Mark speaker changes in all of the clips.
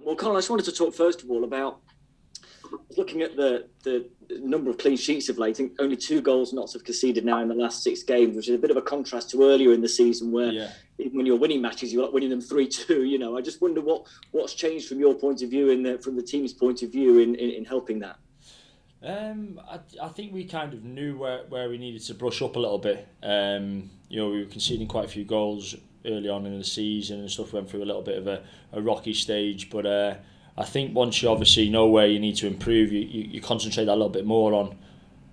Speaker 1: Well, Connell, I just wanted to talk first of all about looking at the number of clean sheets of late. I think only 2 goals Notts have conceded now in the last 6 games, which is a bit of a contrast to earlier in the season where
Speaker 2: Yeah.
Speaker 1: even when you're winning matches, you're like winning them 3-2. I just wonder what's changed from your point of view and from the team's point of view in helping that.
Speaker 2: I think we kind of knew where we needed to brush up a little bit. We were conceding quite a few goals early on in the season and stuff. Went through a little bit of a rocky stage, but I think once you obviously know where you need to improve, you concentrate a little bit more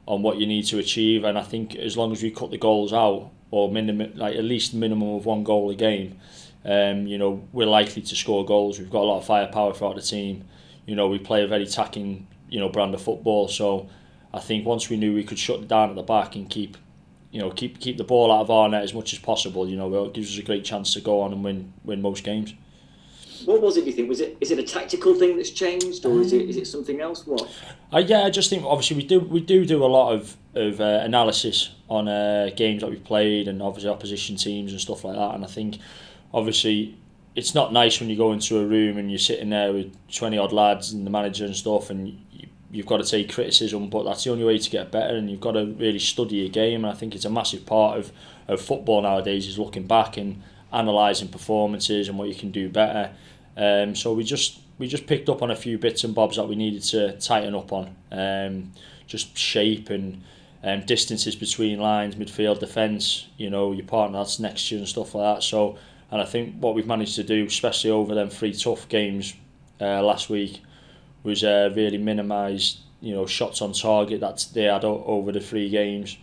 Speaker 2: on what you need to achieve. And I think as long as we cut the goals out, or at least minimum of 1 goal a game, we're likely to score goals. We've got a lot of firepower throughout the team. We play a very attacking brand of football. So I think once we knew we could shut it down at the back and keep the ball out of our net as much as possible, it gives us a great chance to go on and win most games.
Speaker 1: What was it, do you think? Is it a tactical thing that's changed, or is it something else? What?
Speaker 2: I just think obviously we do a lot of analysis on games that we've played and obviously opposition teams and stuff like that. And I think obviously it's not nice when you go into a room and you're sitting there with 20 odd lads and the manager and stuff, and you've got to take criticism, but that's the only way to get better, and you've got to really study your game. And I think it's a massive part of football nowadays is looking back and analysing performances and what you can do better. So we just picked up on a few bits and bobs that we needed to tighten up on, just shape and distances between lines, midfield, defence, your partner that's next to you and stuff like that. So, and I think what we've managed to do, especially over them 3 tough games last week, was really minimise shots on target that they had over the 3 games,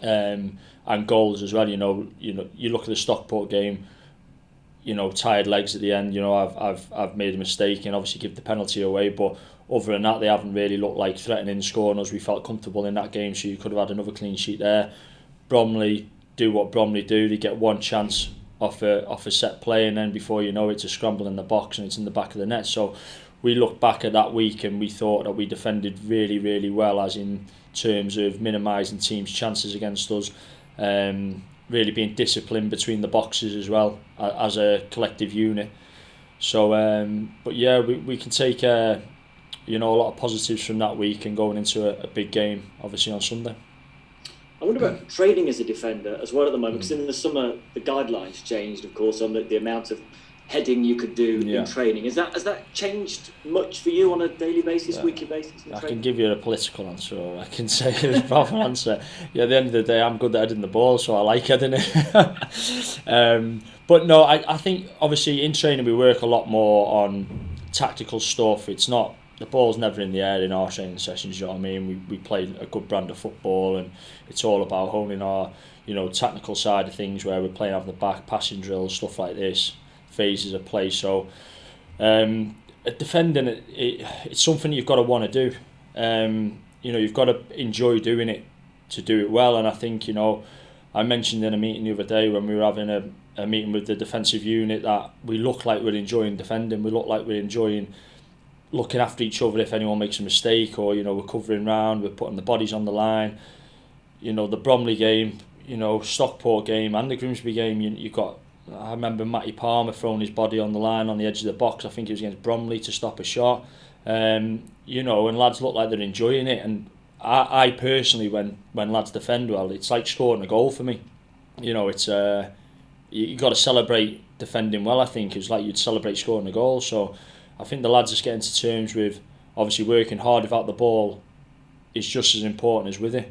Speaker 2: and goals as well. You look at the Stockport game. Tired legs at the end. I've made a mistake and obviously give the penalty away, but other than that, they haven't really looked like threatening scoring us. We felt comfortable in that game, so you could have had another clean sheet there. Bromley do what Bromley do. They get one chance off a set play, and then before you know it, it's a scramble in the box and it's in the back of the net. So we looked back at that week and we thought that we defended really, really well, as in terms of minimising teams' chances against us. Really being disciplined between the boxes as well as a collective unit. So, but yeah, we can take a lot of positives from that week and going into a big game, obviously on Sunday.
Speaker 1: I wonder about training as a defender as well at the moment, because in the summer the guidelines changed, of course, on the amount of heading you could do in training. Has that changed much for you on a daily basis, weekly basis?
Speaker 2: I can give you a political answer, or I can say a proper answer. Yeah, at the end of the day, I'm good at heading the ball, so I like heading it. But no, I think obviously in training we work a lot more on tactical stuff. It's not, the ball's never in the air in our training sessions. You know what I mean? We play a good brand of football, and it's all about honing our technical side of things, where we're playing off the back, passing drills, stuff like this, phases of play. So defending it's something you've got to want to do. You've got to enjoy doing it to do it well. And I think I mentioned in a meeting the other day when we were having a meeting with the defensive unit that we look like we're enjoying defending. We look like we're enjoying looking after each other if anyone makes a mistake, or we're covering round, we're putting the bodies on the line. The Bromley game, Stockport game and the Grimsby game, you've got, I remember Matty Palmer throwing his body on the line on the edge of the box. I think it was against Bromley to stop a shot. And lads look like they're enjoying it. And I personally, when lads defend well, it's like scoring a goal for me. It's you got to celebrate defending well. I think it's like you'd celebrate scoring a goal. So I think the lads are getting to terms with obviously working hard without the ball is just as important as with it.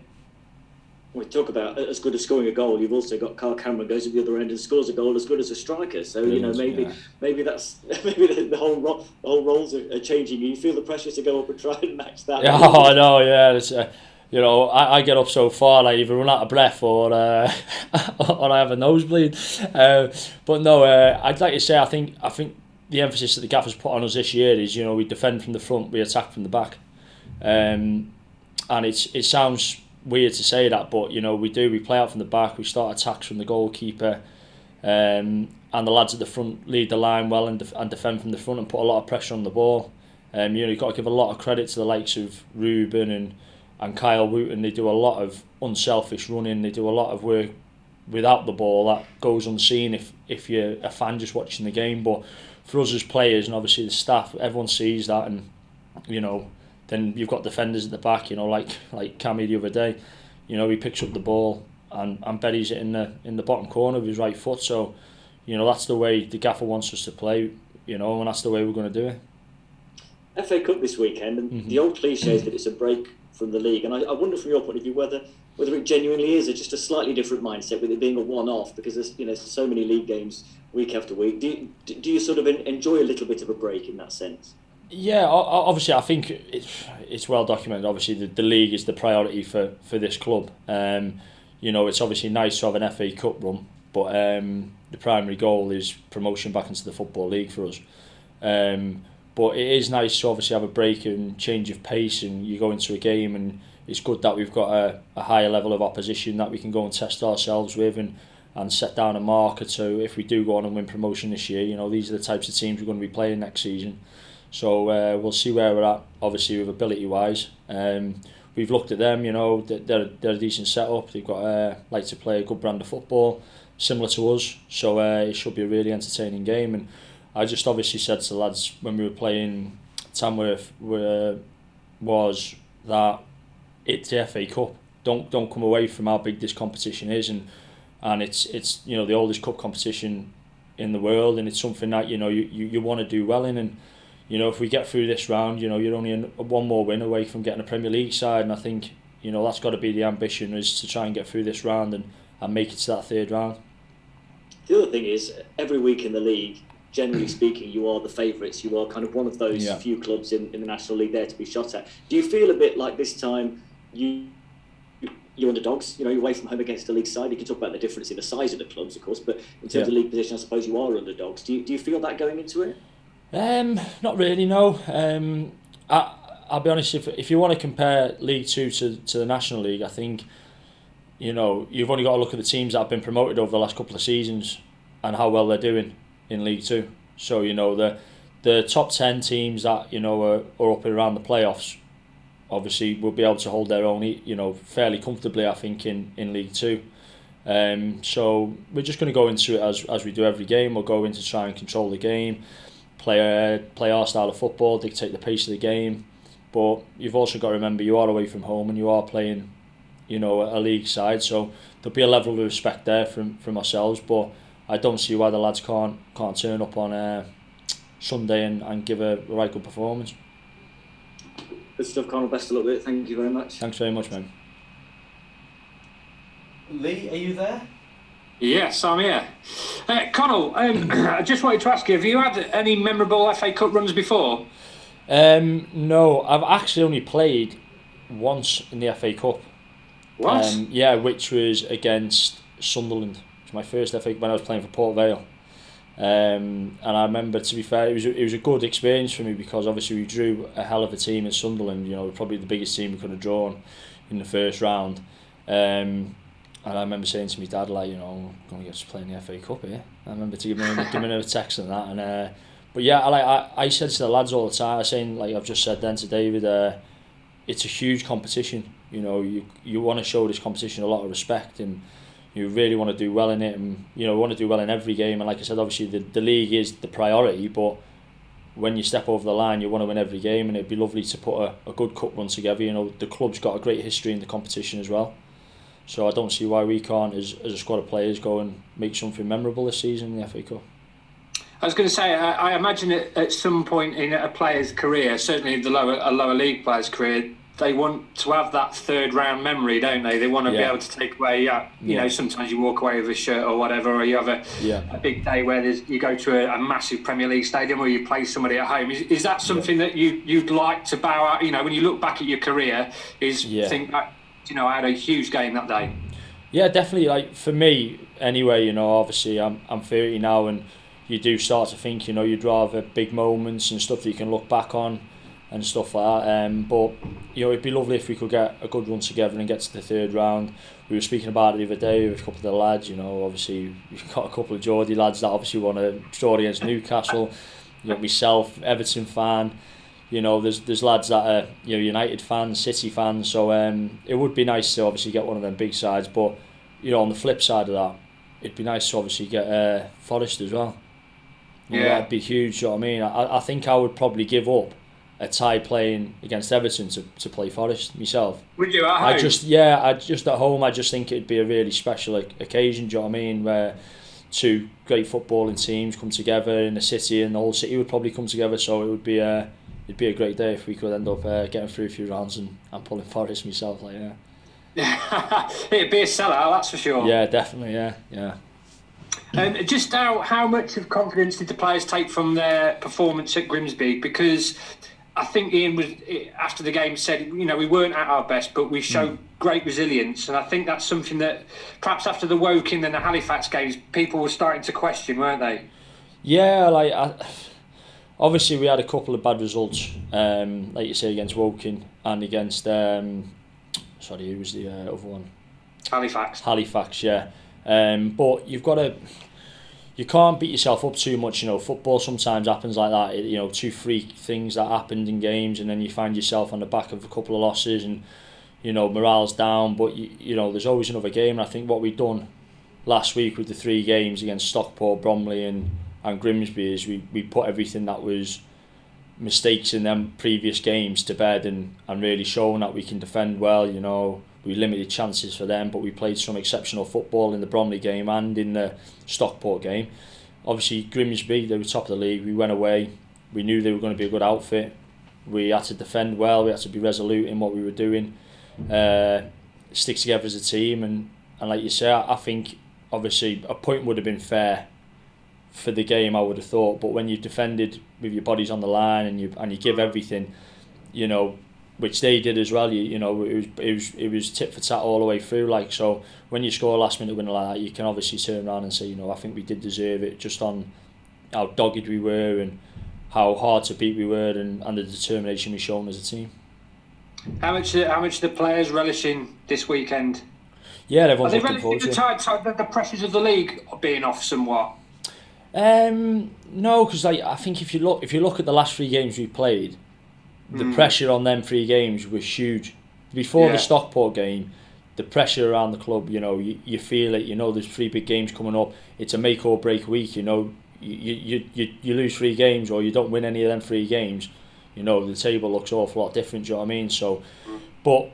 Speaker 1: We talk about as good as scoring a goal. You've also got Carl Cameron goes at the other end and scores a goal as good as a striker. So maybe that's the whole roles are changing. You feel the pressure to go up and try and match that.
Speaker 2: Yeah, I know. Yeah, it's, I get up so far I either run out of breath or I have a nosebleed. But no, I'd like to say I think the emphasis that the Gaffer's put on us this year is we defend from the front, we attack from the back, and it sounds weird to say that, but we play out from the back, we start attacks from the goalkeeper, and the lads at the front lead the line well and defend from the front and put a lot of pressure on the ball. You've got to give a lot of credit to the likes of Ruben and Kyle Wooten. They do a lot of unselfish running, they do a lot of work without the ball that goes unseen if you're a fan just watching the game. But for us as players and obviously the staff, everyone sees that, and then you've got defenders at the back, like Cammy the other day, he picks up the ball and buries it in the bottom corner of his right foot. So, that's the way the gaffer wants us to play, and that's the way we're going to do it.
Speaker 1: FA Cup this weekend, and the old cliche is that it's a break from the league, and I wonder from your point of view whether it genuinely is just a slightly different mindset with it being a one-off, because there's so many league games week after week. Do you sort of enjoy a little bit of a break in that sense?
Speaker 2: Yeah, obviously I think it's well documented. Obviously the league is the priority for this club. It's obviously nice to have an FA Cup run, but the primary goal is promotion back into the Football League for us. But it is nice to obviously have a break and change of pace, and you go into a game and it's good that we've got a higher level of opposition that we can go and test ourselves with and set down a marker to, if we do go on and win promotion this year, these are the types of teams we're going to be playing next season. So we'll see where we're at, obviously, with ability-wise. We've looked at them, they're a decent setup. They've got like to play a good brand of football, similar to us. So it should be a really entertaining game. And I just obviously said to the lads when we were playing Tamworth was that it's the FA Cup. Don't come away from how big this competition is, and it's the oldest cup competition in the world, and it's something that you want to do well in. And if we get through this round, you're only one more win away from getting a Premier League side, and I think that's got to be the ambition, is to try and get through this round and make it to that third round.
Speaker 1: The other thing is, every week in the league, generally speaking, you are the favourites. You are kind of one of those few clubs in the National League there to be shot at. Do you feel a bit like this time you're underdogs? You're away from home against a league side. You can talk about the difference in the size of the clubs, of course, but in terms of league position, I suppose you are underdogs. Do you feel that going into it?
Speaker 2: Not really, no. I'll be honest, if you want to compare League 2 to the National League, I think you've only got to look at the teams that have been promoted over the last couple of seasons and how well they're doing in League 2. So the top 10 teams that are up and around the playoffs obviously will be able to hold their own fairly comfortably, I think, in League 2. So we're just going to go into it as we do every game. We'll go in to try and control the game, play our style of football, dictate the pace of the game. But you've also got to remember you are away from home and you are playing a league side, so there'll be a level of respect there from ourselves. But I don't see why the lads can't turn up on Sunday and give a right good performance.
Speaker 1: Good stuff, Connell. Best of luck with it. Thank you very much.
Speaker 2: Thanks very much, man.
Speaker 3: Lee, are you there?
Speaker 4: Yes, I'm here. Connell, I just wanted to ask you, have you had any memorable FA Cup runs before?
Speaker 2: No, I've actually only played once in the FA Cup.
Speaker 4: What?
Speaker 2: Which was against Sunderland. It was my first FA Cup when I was playing for Port Vale. And I remember, to be fair, it was a good experience for me, because obviously we drew a hell of a team in Sunderland. Probably the biggest team we could have drawn in the first round. And I remember saying to my dad, I'm going to get to play in the FA Cup here. I remember to give me a text and that. And but yeah, I said to the lads all the time, I was saying, like I've just said then to David, it's a huge competition. You want to show this competition a lot of respect, and you really want to do well in it, and want to do well in every game. And like I said, obviously the league is the priority, but when you step over the line, you want to win every game, and it'd be lovely to put a good cup run together. The club's got a great history in the competition as well, so I don't see why we can't, as a squad of players, go and make something memorable this season in the FA Cup.
Speaker 4: I was going to say, I imagine at some point in a player's career, certainly a lower league player's career, they want to have that third round memory, don't they? They want to be able to take away, sometimes you walk away with a shirt or whatever, or you have a big day where you go to a massive Premier League stadium, or you play somebody at home. Is that something that you'd like to bow out? When you look back at your career, think that, I had a huge game that day?
Speaker 2: Yeah, definitely. Like for me, anyway, obviously I'm 30 now, and you do start to think, you'd rather big moments and stuff that you can look back on and stuff like that. But it'd be lovely if we could get a good run together and get to the third round. We were speaking about it the other day with a couple of the lads. Obviously we've got a couple of Geordie lads that obviously want to draw against Newcastle. Myself, Everton fan. There's lads that are United fans, City fans. So it would be nice to obviously get one of them big sides. But on the flip side of that, it'd be nice to obviously get Forest as well. That'd be huge. You know what I mean? I think I would probably give up a tie playing against Everton to play Forest myself.
Speaker 4: Would you? At home?
Speaker 2: I just at home. I just think it'd be a really special occasion. Do you know what I mean? Where two great footballing teams come together in the city, and the whole city would probably come together. So it'd be a great day if we could end up getting through a few rounds and pulling Forest myself.
Speaker 4: It'd be a sellout, that's for sure.
Speaker 2: Yeah, definitely. Yeah.
Speaker 4: Just how much of confidence did the players take from their performance at Grimsby? Because I think Ian was, after the game, said, we weren't at our best, but we showed great resilience. And I think that's something that perhaps after the Woking and the Halifax games, people were starting to question, weren't they?
Speaker 2: Yeah, obviously we had a couple of bad results, like you say, against Woking and against, who was the other one? Halifax, yeah. But you can't beat yourself up too much. Football sometimes happens like that. Two freak things that happened in games, and then you find yourself on the back of a couple of losses, and morale's down. But there's always another game. And I think what we've done last week with the 3 games against Stockport, Bromley, and Grimsby is we put everything that was mistakes in them previous games to bed, and really showing that we can defend well. We limited chances for them, but we played some exceptional football in the Bromley game and in the Stockport game. Obviously, Grimsby, they were top of the league. We went away. We knew they were going to be a good outfit. We had to defend well. We had to be resolute in what we were doing. Stick together as a team. And like you say, I think, obviously, a point would have been fair for the game, I would have thought. But when you've defended with your bodies on the line and you give everything, which they did as well. It was tit for tat all the way through. So when you score a last minute winner like that, you can obviously turn around and say, I think we did deserve it, just on how dogged we were and how hard to beat we were, and the determination we've shown as a team.
Speaker 4: How much the players relishing this weekend?
Speaker 2: Yeah, everyone's looking forward to it.
Speaker 4: The pressures of the league being off somewhat.
Speaker 2: No, because I think if you look at the last 3 games we played, the pressure on them 3 games was huge. Before the Stockport game, the pressure around the club, you feel it. There's 3 big games coming up. It's a make or break week. You lose 3 games or you don't win any of them 3 games. The table looks an awful lot different. Do you know what I mean? So, but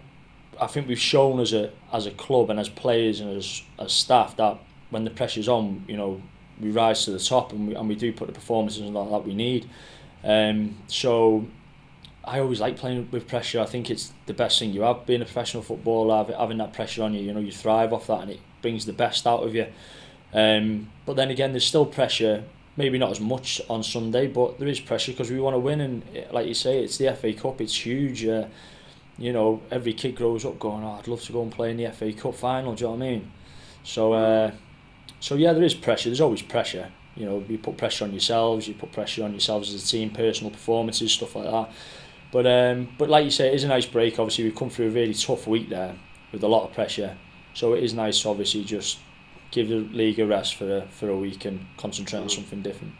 Speaker 2: I think we've shown as a club and as players and as staff that when the pressure's on, we rise to the top and we do put the performances like that we need. So I always like playing with pressure. I think it's the best thing you have, being a professional footballer, having that pressure on you. You thrive off that, and it brings the best out of you. But then again, there's still pressure. Maybe not as much on Sunday, but there is pressure because we want to win. And like you say, it's the FA Cup. It's huge. Every kid grows up going, I'd love to go and play in the FA Cup final. Do you know what I mean? So yeah, there is pressure. There's always pressure. You put pressure on yourselves. You put pressure on yourselves as a team, personal performances, stuff like that. But like you say, it is a nice break. Obviously, we've come through a really tough week there with a lot of pressure. So it is nice to obviously just give the league a rest for a week and concentrate on something different.